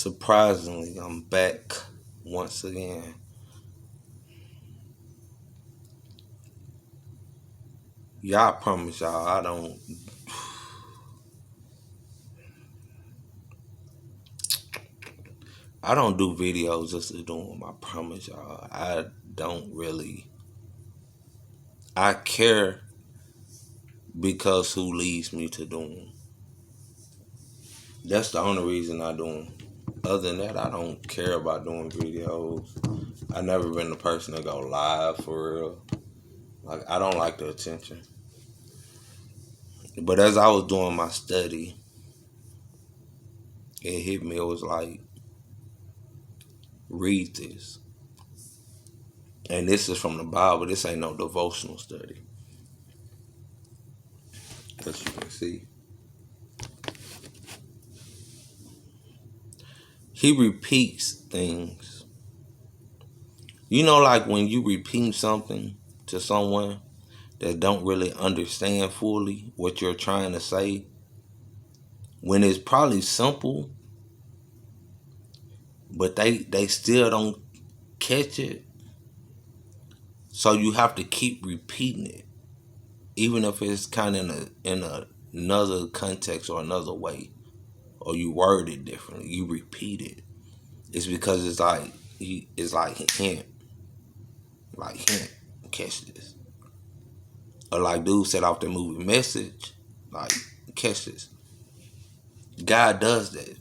Surprisingly, I'm back once again. Y'all, I promise y'all, I don't do videos just to do them. I promise y'all, I don't really. I care because who leads me to do them. That's the only reason I do them. Other than that, I don't care about doing videos. I never been the person to go live for real. Like I don't like the attention. But as I was doing my study, it hit me. It was like, read this. And this is from the Bible. This ain't no devotional study. As you can see. He repeats things. You know, like when you repeat something to someone that don't really understand fully what you're trying to say, when it's probably simple, but they still don't catch it. So you have to keep repeating it, even if it's kind of another context or another way, or you word it differently. You repeat it. It's because it's like hint, catch this. Or like dude said off the movie Message, like catch this. God does that.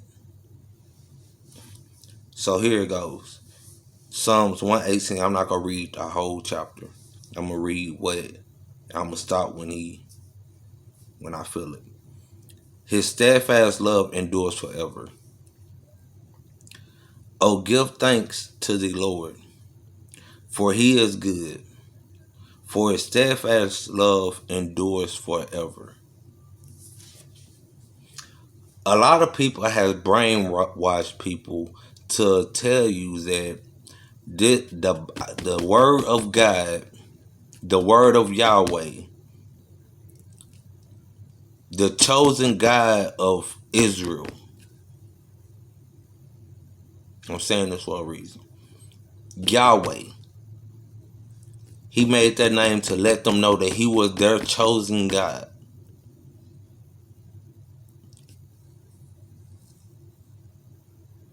So here it goes. Psalms 118. I'm not gonna read the whole chapter. I'm gonna read I'm gonna stop when I feel it. His steadfast love endures forever. Oh, give thanks to the Lord, for he is good, for his steadfast love endures forever. A lot of people have brainwashed people to tell you that the word of God, the word of Yahweh, the chosen God of Israel. I'm saying this for a reason. Yahweh. He made that name to let them know that he was their chosen God.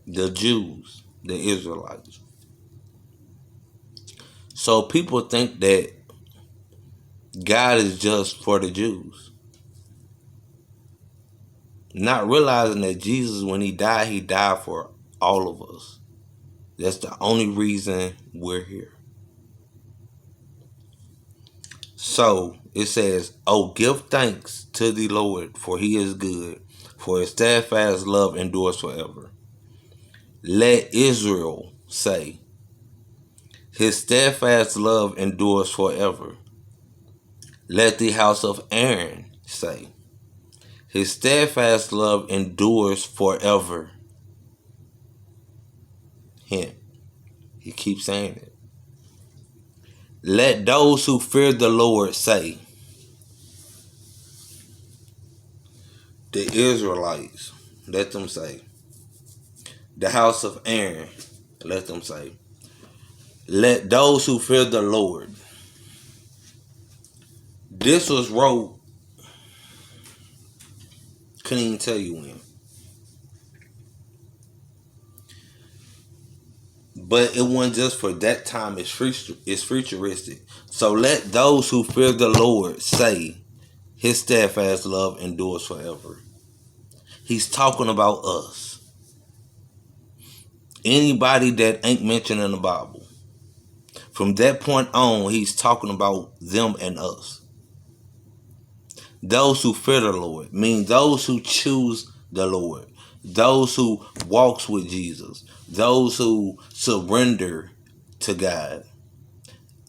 The Jews, the Israelites. So people think that God is just for the Jews. Not realizing that Jesus, when he died for all of us. That's the only reason we're here. So it says, oh, give thanks to the Lord, for he is good, for his steadfast love endures forever. Let Israel say, his steadfast love endures forever. Let the house of Aaron say, his steadfast love endures forever. Hint. He keeps saying it. Let those who fear the Lord say, the Israelites, let them say, the house of Aaron, let them say, let those who fear the Lord. This was wrote, couldn't even tell you when. But it wasn't just for that time, it's futuristic. So let those who fear the Lord say, his steadfast love endures forever. He's talking about us. Anybody that ain't mentioned in the Bible. From that point on, he's talking about them and us. Those who fear the Lord, mean those who choose the Lord, those who walks with Jesus, those who surrender to God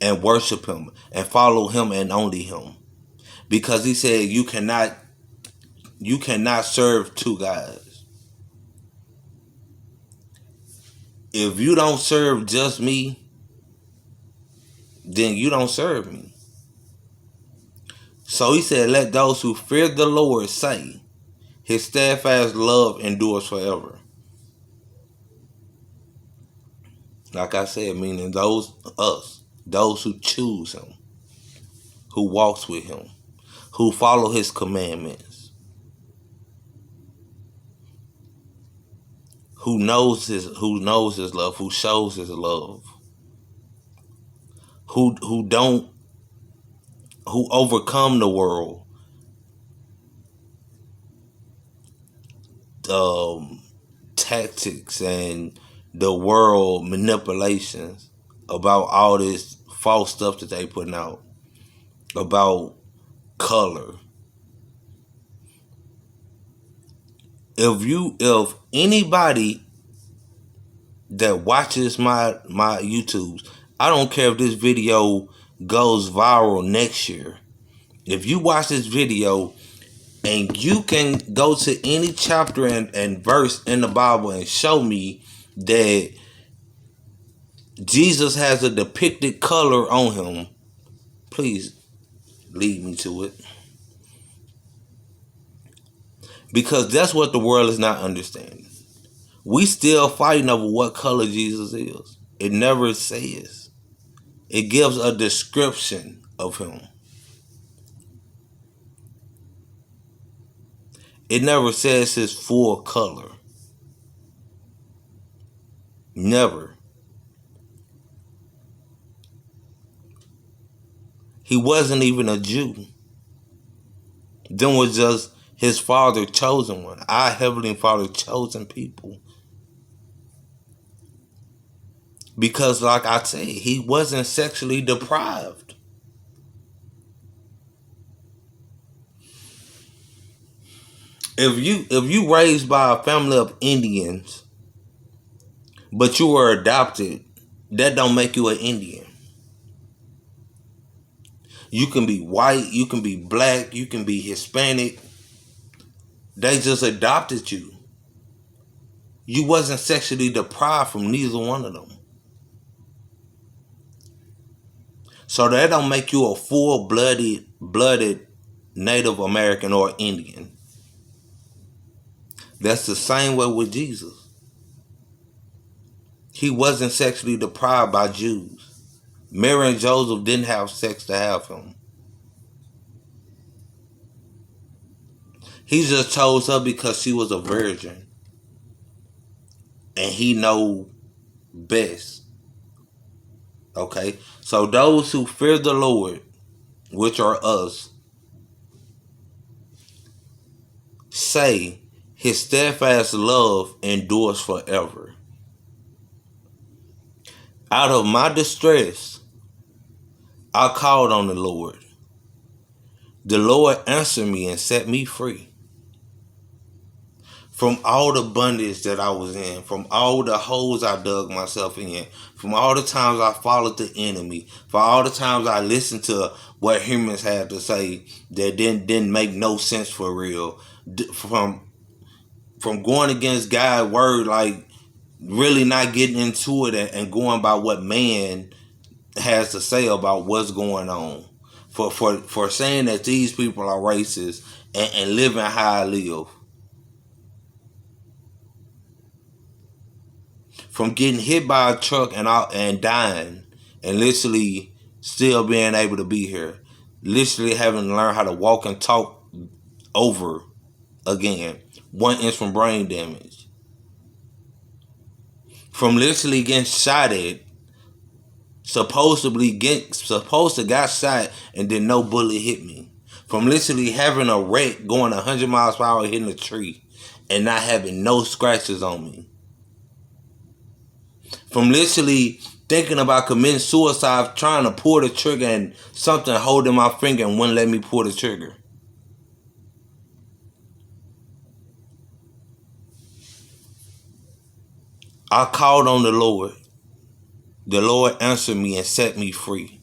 and worship him and follow him and only him. Because he said you cannot serve two gods. If you don't serve just me, then you don't serve me. So he said, let those who fear the Lord say, his steadfast love endures forever. Like I said, meaning those who choose him, who walks with him, who follow his commandments, who knows his love, who shows his love, who don't who overcome the world, um, tactics and the world manipulations about all this false stuff that they putting out about color. If anybody that watches my YouTubes, I don't care if this video goes viral next year. If you watch this video and you can go to any chapter and verse in the Bible and show me that Jesus has a depicted color on him, please lead me to it. Because that's what the world is not understanding. We still fighting over what color Jesus is. It never says. It gives a description of him. It never says his full color. Never. He wasn't even a Jew. Them was just his father chosen one. Our Heavenly Father chosen people. Because like I say, he wasn't sexually deprived. If you raised by a family of Indians, but you were adopted, that don't make you an Indian. You can be white, you can be black, you can be Hispanic. They just adopted you. You wasn't sexually deprived from neither one of them. So that don't make you a full-blooded Native American or Indian. That's the same way with Jesus. He wasn't sexually deprived by Jews. Mary and Joseph didn't have sex to have him. He just chose her because she was a virgin. And he know best. Okay? So those who fear the Lord, which are us, say his steadfast love endures forever. Out of my distress, I called on the Lord. The Lord answered me and set me free from all the bondage that I was in, from all the holes I dug myself in, from all the times I followed the enemy, for all the times I listened to what humans had to say that didn't make no sense for real, from going against God's word, like really not getting into it and going by what man has to say about what's going on, for saying that these people are racist and living how I live. From getting hit by a truck and dying, and literally still being able to be here, literally having to learn how to walk and talk over again, 1 inch from brain damage, from literally getting shot at, supposed to got shot and then no bullet hit me, from literally having a wreck going 100 miles per hour hitting a tree and not having no scratches on me, from literally thinking about committing suicide, trying to pull the trigger and something holding my finger and wouldn't let me pull the trigger. I called on the Lord. The Lord answered me and set me free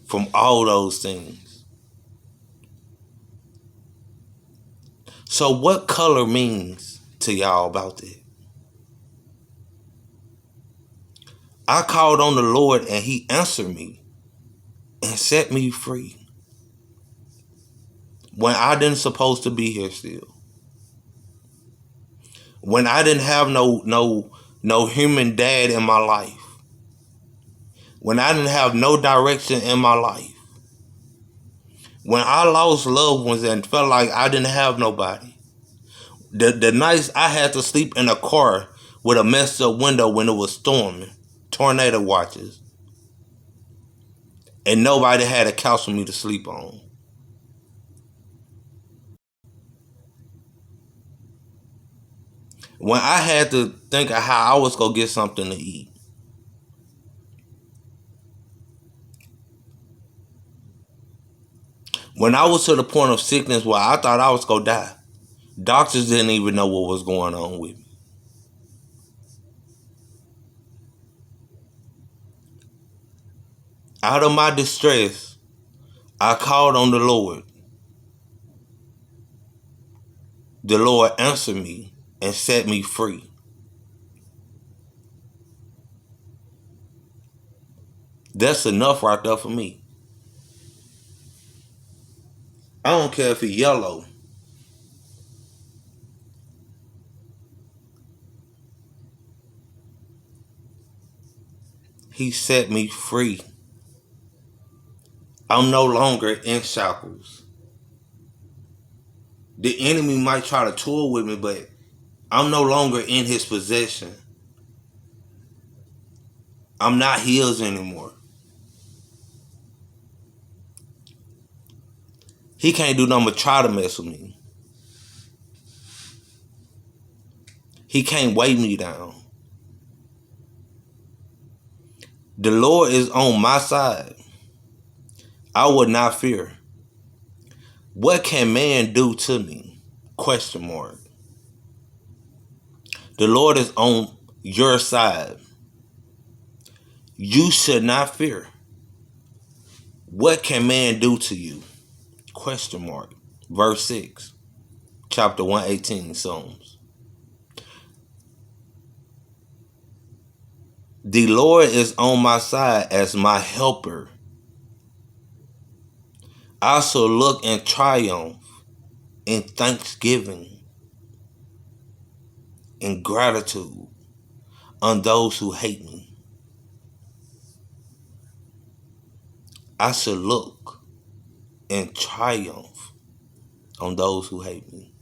from all those things. So what color means to y'all about that? I called on the Lord and he answered me and set me free when I didn't supposed to be here still. When I didn't have no human dad in my life. when I didn't have no direction in my life. When I lost loved ones and felt like I didn't have nobody. The nights I had to sleep in a car with a messed up window when it was storming, tornado watches, and nobody had a couch for me to sleep on. When I had to think of how I was going to get something to eat. When I was to the point of sickness where I thought I was going to die. Doctors didn't even know what was going on with me. Out of my distress, I called on the Lord. The Lord answered me and set me free. That's enough right there for me. I don't care if it's yellow. He set me free. I'm no longer in shackles. The enemy might try to toy with me, but I'm no longer in his possession. I'm not his anymore. He can't do nothing but try to mess with me. He can't weigh me down. The Lord is on my side. I will not fear. What can man do to me? Question mark. The Lord is on your side. You should not fear. What can man do to you? Question mark. Verse 6. Chapter 118, Psalms. The Lord is on my side as my helper. I shall look in triumph, in thanksgiving, in gratitude on those who hate me. I shall look in triumph on those who hate me.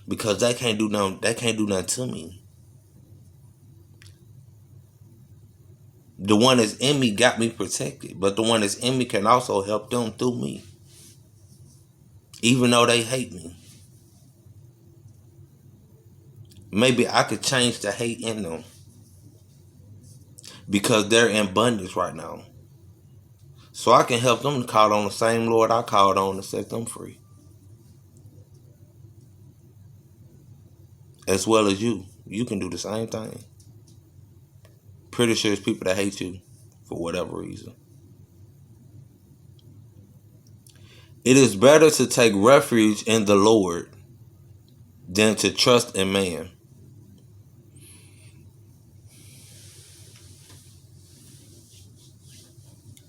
Because they can't do nothing to me. The one that's in me got me protected, but the one that's in me can also help them through me. Even though they hate me. Maybe I could change the hate in them. Because they're in bondage right now. So I can help them to call on the same Lord I called on to set them free. As well as you. You can do the same thing. Pretty sure it's people that hate you for whatever reason. It is better to take refuge in the Lord than to trust in man.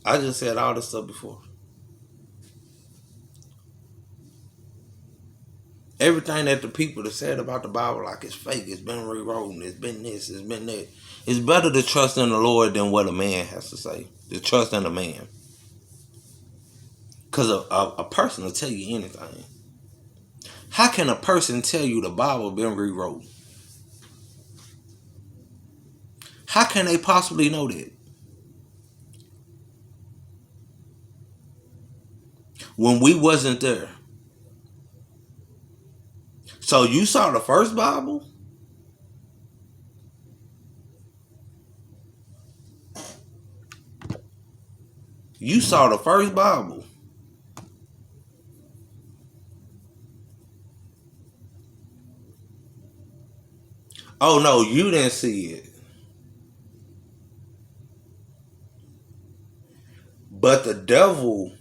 I just said all this stuff before. Everything that the people that said about the Bible, like it's fake, it's been rewritten, it's been this, it's been that. It's better to trust in the Lord than what a man has to say. To trust in a man. Because a person will tell you anything. How can a person tell you the Bible been rewrote? How can they possibly know that? When we wasn't there. So you saw the first Bible? You saw the first Bible. Oh no, you didn't see it. But the devil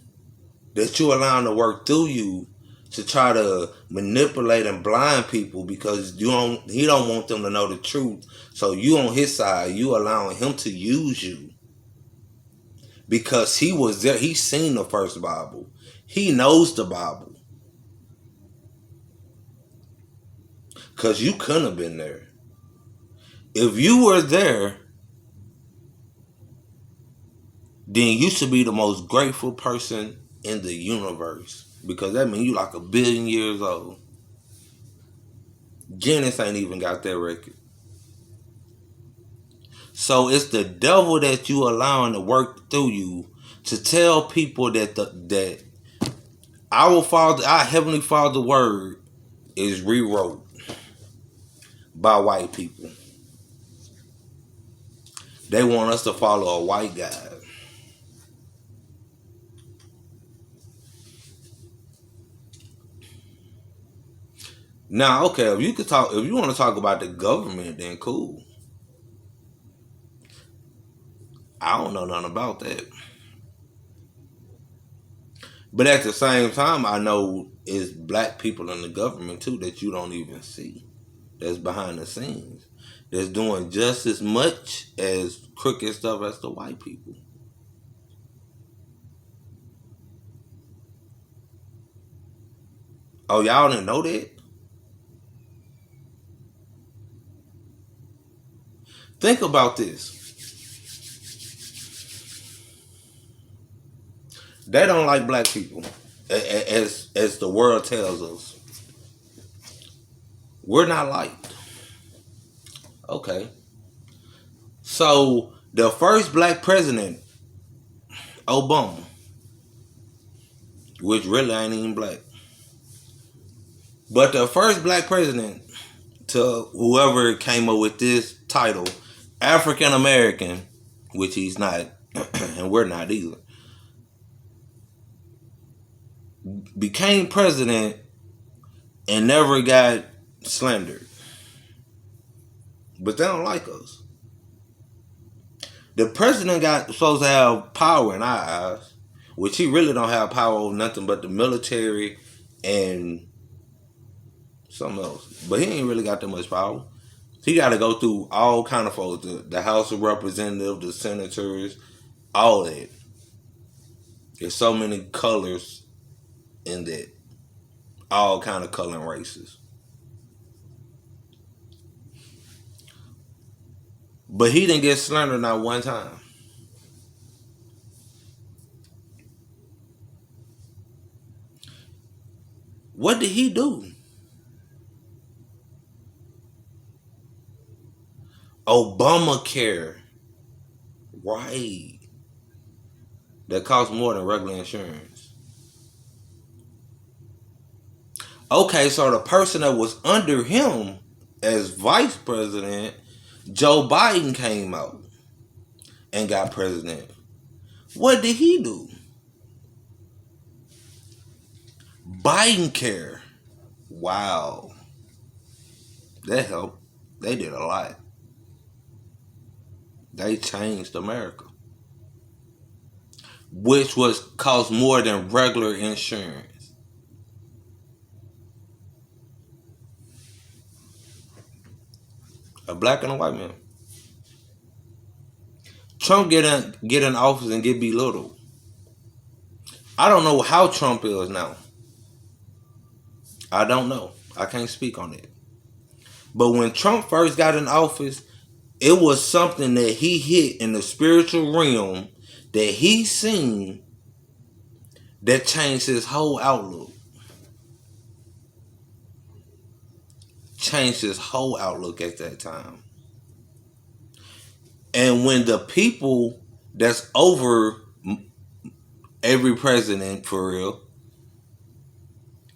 that you allowing to work through you to try to manipulate and blind people because he don't want them to know the truth. So you on his side, you allowing him to use you. Because he was there, he seen the first Bible. He knows the Bible. Because you couldn't have been there. If you were there, then you should be the most grateful person in the universe. Because that means you like 1,000,000,000 years old. Guinness ain't even got that record. So it's the devil that you allowing to work through you to tell people that our Father, our Heavenly Father word is rewrote by white people. They want us to follow a white guy. Now, okay, if you want to talk about the government, then cool. I don't know nothing about that. But at the same time, I know it's black people in the government too that you don't even see. That's behind the scenes. That's doing just as much as crooked stuff as the white people. Oh, y'all didn't know that? Think about this. They don't like black people, as the world tells us. We're not liked. Okay. So the first black president, Obama, which really ain't even black, but the first black president to whoever came up with this title, African American, which he's not, and we're not either, became president and never got slandered. But they don't like us. The president got supposed to have power in our eyes, which he really don't have power over nothing but the military and something else. But he ain't really got that much power. He got to go through all kind of folks, the House of Representatives, the senators, all that. There's so many colors in that, all kind of color and races. But he didn't get slandered not one time. What did he do? Obamacare. Right. That costs more than regular insurance. Okay, so the person that was under him as vice president, Joe Biden, came out and got president. What did he do? Biden care. Wow. That helped. They did a lot. They changed America. Which was cost more than regular insurance. A black and a white man. Trump get in office and get belittled. I don't know how Trump is now. I don't know. I can't speak on it. But when Trump first got in office, it was something that he hit in the spiritual realm that he seen that changed his whole outlook. Changed his whole outlook at that time. And when the people that's over every president, for real,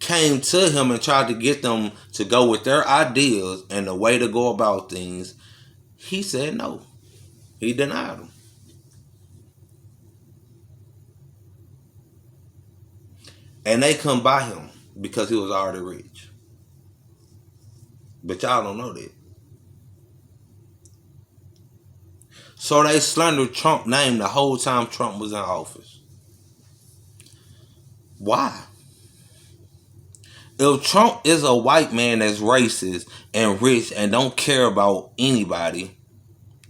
came to him and tried to get them to go with their ideas and the way to go about things, he said no. He denied them. And they come by him because he was already rich. But y'all don't know that. So they slandered Trump's name the whole time Trump was in office. Why? If Trump is a white man that's racist and rich and don't care about anybody,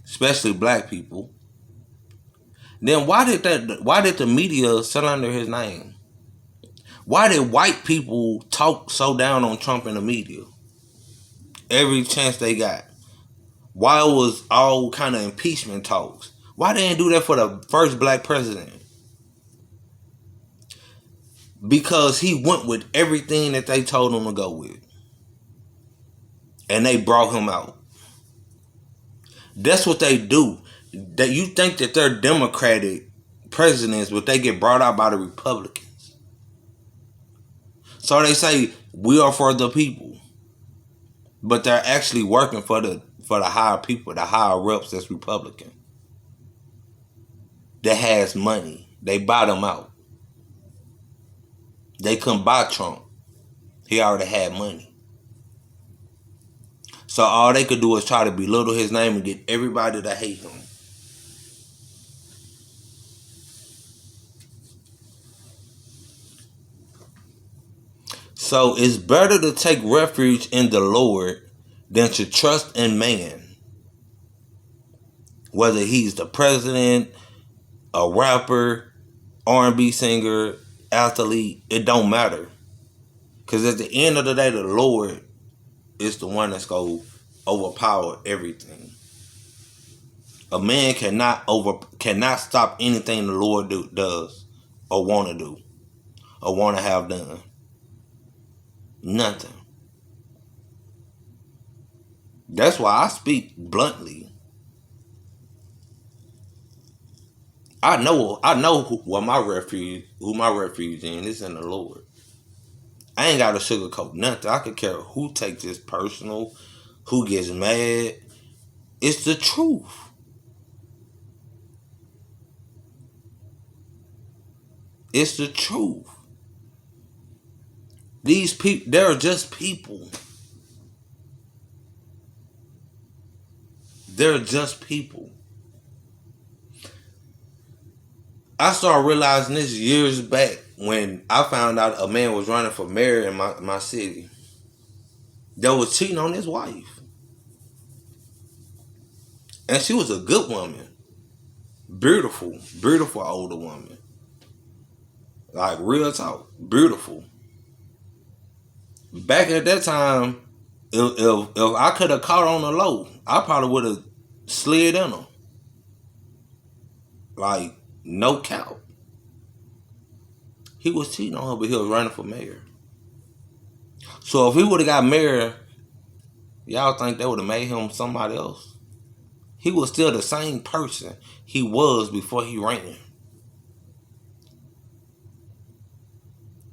especially black people, then why did the media slander his name? Why did white people talk so down on Trump in the media? Every chance they got. Why was all kind of impeachment talks? Why they didn't do that for the first black president? Because he went with everything that they told him to go with. And they brought him out. That's what they do. That you think that they're Democratic presidents, but they get brought out by the Republicans. So they say we are for the people, but they're actually working for the higher people, the higher reps that's Republican. That has money. They buy them out. They couldn't buy Trump. He already had money. So all they could do is try to belittle his name and get everybody to hate him. So it's better to take refuge in the Lord than to trust in man. Whether he's the president, a rapper, R&B singer, athlete, it don't matter. Because at the end of the day, the Lord is the one that's going to overpower everything. A man cannot stop anything the Lord does or want to do or want to have done. Nothing. That's why I speak bluntly. I know who my refuge in is in the Lord. I ain't got to sugarcoat nothing. I could care who takes this personal, who gets mad. It's the truth. It's the truth. These people, they're just people. They're just people. I started realizing this years back when I found out a man was running for mayor in my city that was cheating on his wife. And she was a good woman. Beautiful, beautiful older woman. Like real talk, beautiful. Back at that time, if I could have caught on the low, I probably would have slid in her. Like, no cap. He was cheating on her, but he was running for mayor. So if he would have got mayor, y'all think they would have made him somebody else? He was still the same person he was before he ran.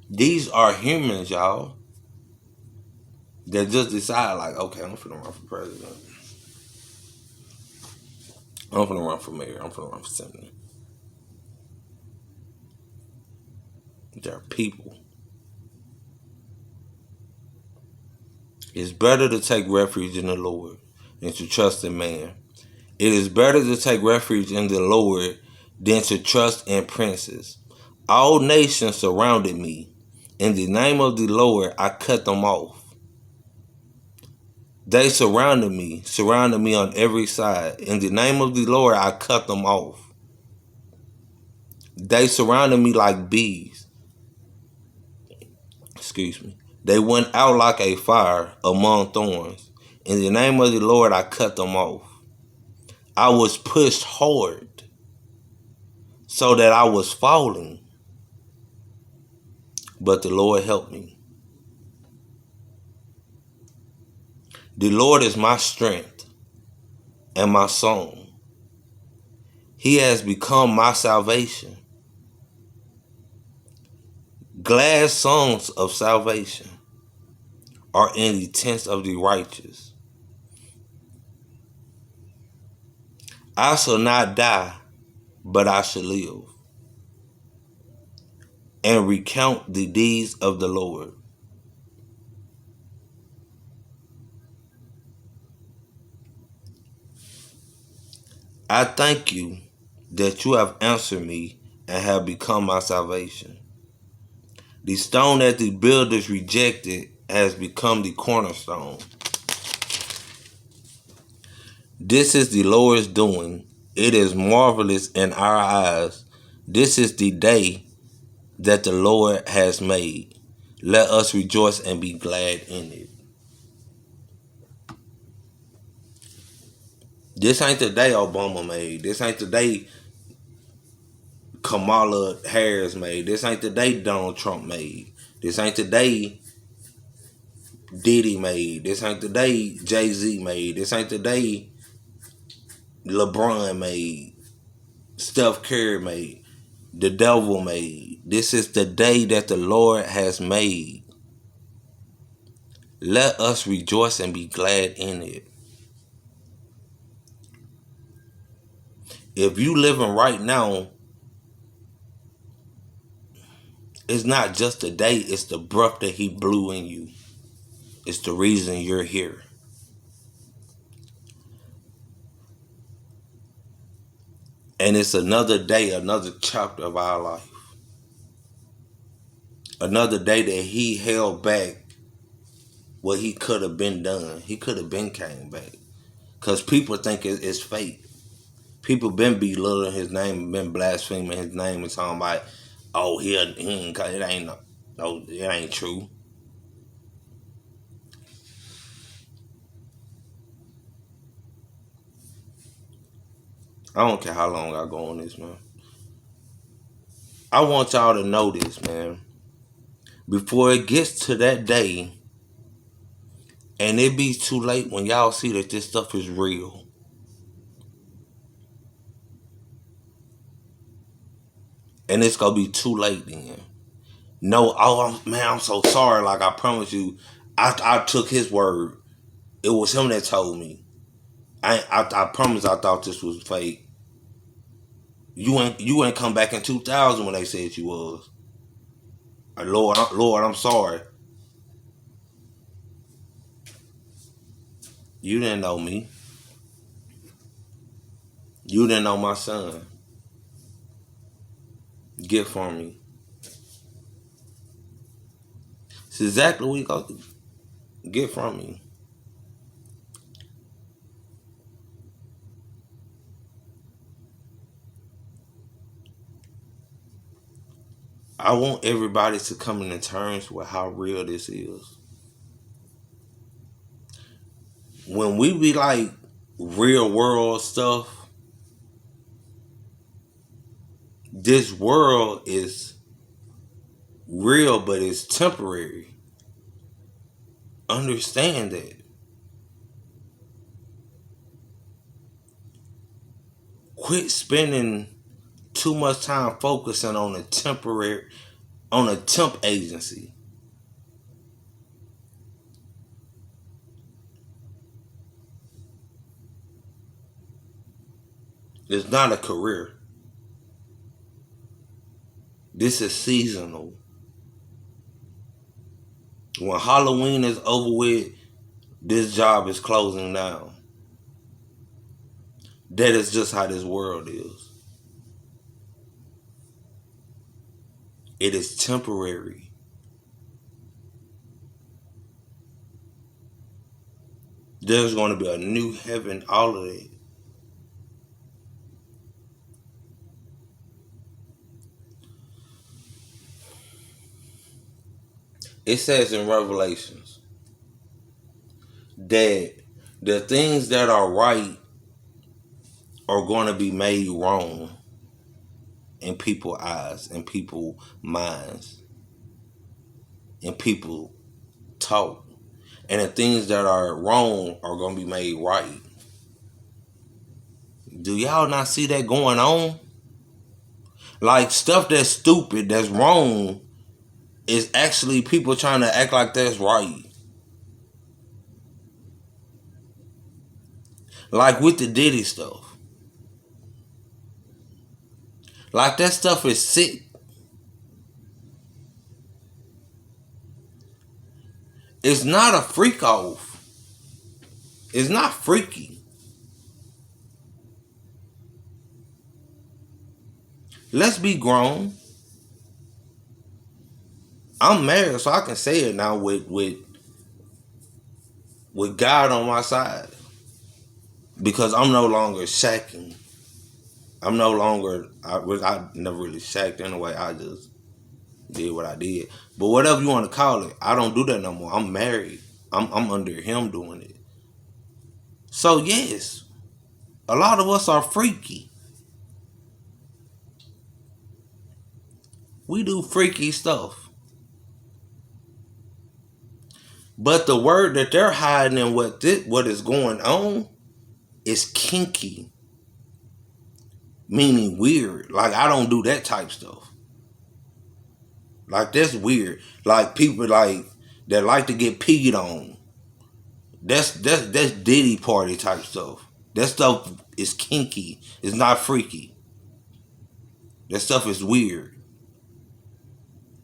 These are humans, y'all, that just decide like, okay, I'm finna run for president. I'm finna run for mayor. I'm finna run for senator. They're people. It's better to take refuge in the Lord than to trust in man. It is better to take refuge in the Lord than to trust in princes. All nations surrounded me. In the name of the Lord, I cut them off. They surrounded me on every side. In the name of the Lord, I cut them off. They surrounded me like bees. Excuse me. They went out like a fire among thorns. In the name of the Lord, I cut them off. I was pushed hard so that I was falling. But the Lord helped me. The Lord is my strength and my song. He has become my salvation. Glad songs of salvation are in the tents of the righteous. I shall not die, but I shall live and recount the deeds of the Lord. I thank you that you have answered me and have become my salvation. The stone that the builders rejected has become the cornerstone. This is the Lord's doing. It is marvelous in our eyes. This is the day that the Lord has made. Let us rejoice and be glad in it. This ain't the day Obama made. This ain't the day Kamala Harris made. This ain't the day Donald Trump made. This ain't the day Diddy made. This ain't the day Jay-Z made. This ain't the day LeBron made. Steph Curry made. The devil made. This is the day that the Lord has made. Let us rejoice and be glad in it. If you living right now, it's not just a day, it's the breath that he blew in you. It's the reason you're here. And it's another day, another chapter of our life. Another day that he held back what he could have been done. He could have been came back. Because people think it's fake. People been belittling his name, been blaspheming his name and talking about, oh, he ain't, it ain't, no, it ain't true. I don't care how long I go on this, man. I want y'all to know this, man. Before it gets to that day, and it be too late when y'all see that this stuff is real. And it's gonna be too late then. No, oh man, I'm so sorry. Like I promise you, I took his word. It was him that told me. I promise I thought this was fake. You ain't come back in 2000 when they said you was. Lord, I'm sorry. You didn't know me. You didn't know my son. Get from me. It's exactly what you got to get from me. I want everybody to come into terms with how real this is. When we be like real world stuff, this world is real, but it's temporary. Understand that. Quit spending too much time focusing on a temp agency. It's not a career. This is seasonal. When Halloween is over with, this job is closing down. That is just how this world is. It is temporary. There's going to be a new heaven, all of that. It says in Revelations that the things that are right are going to be made wrong in people's eyes, in people's minds, in people talk. And the things that are wrong are going to be made right. Do y'all not see that going on? Like stuff that's stupid, that's wrong, is actually people trying to act like that's right. Like with the Diddy stuff. Like that stuff is sick. It's not a freak off. It's not freaky. Let's be grown. I'm married, so I can say it now with God on my side. Because I'm no longer shacking. I'm no longer, I never really shacked anyway. I just did what I did. But whatever you want to call it, I don't do that no more. I'm married. I'm under him doing it. So yes, A lot of us are freaky. We do freaky stuff. But the word that they're hiding in what is going on is kinky. Meaning weird. Like, I don't do that type stuff. Like, that's weird. Like, people like that like to get peed on. That's Diddy party type stuff. That stuff is kinky. It's not freaky. That stuff is weird.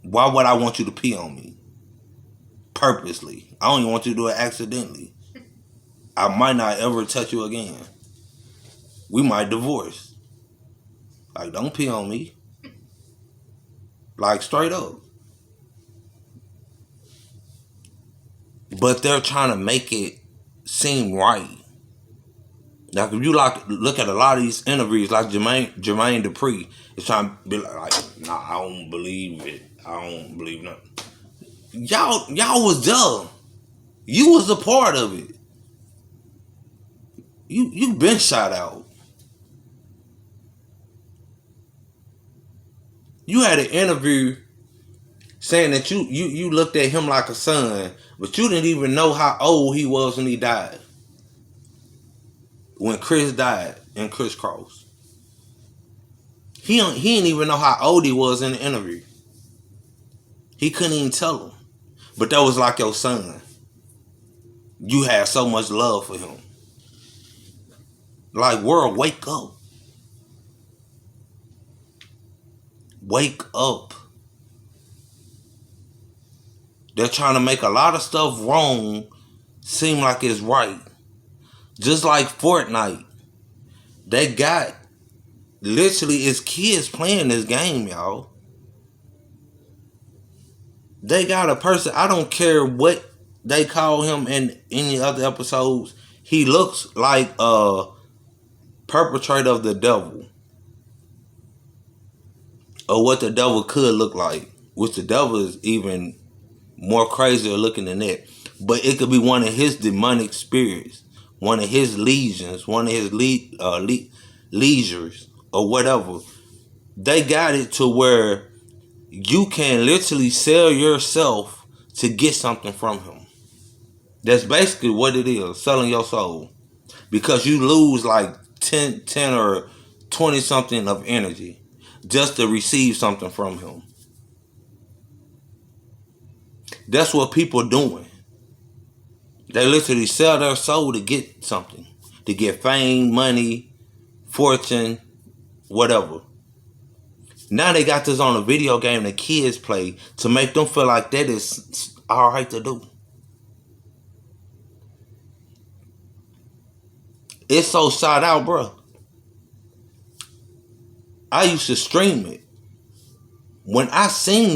Why would I want you to pee on me? Purposely. I don't even want you to do it accidentally. I might not ever touch you again. We might divorce. Like, don't pee on me. Like, straight up. But they're trying to make it seem right. Like, if you look at a lot of these interviews, like Jermaine Dupri is trying to be like, nah, I don't believe it. I don't believe nothing. Y'all was dumb. You was a part of it. You been shot out. You had an interview saying that you looked at him like a son, but you didn't even know how old he was when he died. When Chris died and Chris Cross. He didn't even know how old he was in the interview. He couldn't even tell him. But that was like your son. You had so much love for him. Like, world, wake up. Wake up. They're trying to make a lot of stuff wrong seem like it's right. Just like Fortnite. They got literally it's kids playing this game, y'all. They got a person, I don't care what they call him in any other episodes. He looks like a perpetrator of the devil. Or what the devil could look like. Which the devil is even more crazier looking than that. But it could be one of his demonic spirits. One of his legions. One of his leisures. Or whatever. They got it to where you can literally sell yourself to get something from him. That's basically what it is. Selling your soul. Because you lose like 10 or 20 something of energy. Just to receive something from him. That's what people doing. They literally sell their soul to get something. To get fame, money, fortune, whatever. Now they got this on a video game that kids play to make them feel like that is alright to do. It's so shot out, bro. I used to stream it. When I seen